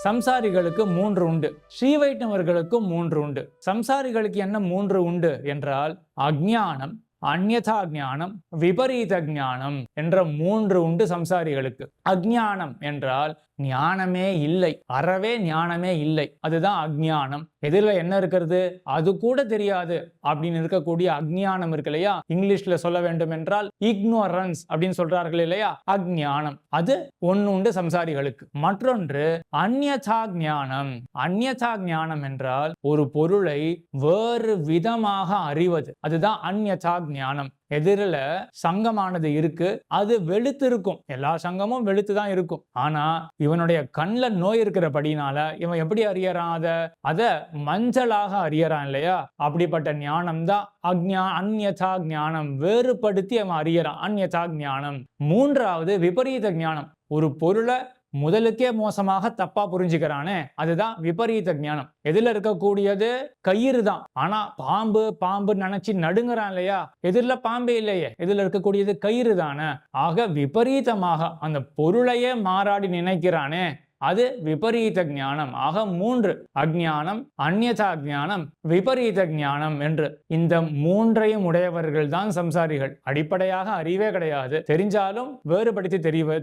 சம்சாரிகளுக்கு 3 உண்டு, ஸ்ரீ வைஷ்ணவர்களுக்கும் 3 உண்டு. சம்சாரிகளுக்கு என்ன 3 உண்டு என்றால் அஜ்ஞானம், அந்யதா ஞானம், விபரீத ஞானம் என்ற 3 உண்டு சம்சாரிகளுக்கு. அஜ்ஞானம் என்றால் ஞானமே இல்லை, அறவே ஞானமே இல்லை, அதுதான் அஜ்ஞானம். எதிரில என்ன இருக்கிறது அது கூட தெரியாது அப்படின்னு இருக்கக்கூடிய அஜ்ஞானம் இருக்கு இல்லையா, இங்கிலீஷ்ல சொல்ல வேண்டும் என்றால் இக்னோரன்ஸ் அப்படின்னு சொல்றார்கள் இல்லையா, அஜ்ஞானம். அது ஒன்னு உண்டு சம்சாரிகளுக்கு. மற்றொன்று அந்யதா ஞானம். அந்யதா ஞானம் என்றால் ஒரு பொருளை வேறு விதமாக அறிவது, அதுதான் அந்யதா ஞானம். எதிரில சங்கமானது இருக்கு, அது வெளுத்து இருக்கும், எல்லா சங்கமும் வெளுத்து தான் இருக்கும். ஆனா இவனுடைய கண்ல நோய் இருக்கிறபடினால இவன் எப்படி அறியறான், அத மஞ்சளாக அறியறான் இல்லையா. அப்படிப்பட்ட ஞானம் தான் அந்யதா ஞானம். வேறுபடுத்தி அவன் அறியறான், அந்யதா ஞானம். மூன்றாவது விபரீத ஞானம். ஒரு பொருளை முதலுக்கே மோசமாக தப்பா புரிஞ்சுக்கிறானே, அதுதான் விபரீத ஞானம். எதிரில இருக்கக்கூடியது கயிறு தான், ஆனா பாம்பு பாம்பு நினைச்சு நடுங்குறான் இல்லையா. எதிரில பாம்பே இல்லையே, எதிரில இருக்கக்கூடியது கயிறு தானே. ஆக விபரீதமாக அந்த பொருளையே மாறாடி நினைக்கிறானே, அது விபரீத ஞானம். ஆக 3, அஜ்ஞானம், அந்யதா ஞானம், விபரீத ஞானம் என்று இந்த 3ஐயும் உடையவர்கள் தான் சம்சாரிகள். அடிப்படையாக அறிவே கிடையாது, தெரிஞ்சாலும் வேறுபடுத்தி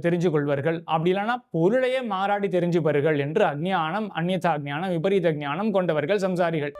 தெரிஞ்சு கொள்வார்கள். அப்படி இல்லைன்னா பொருளையே மாறாடி தெரிஞ்சுப்பார்கள் என்று அஜ்ஞானம், அந்யதா ஞானம், விபரீத ஞானம் கொண்டவர்கள் சம்சாரிகள்.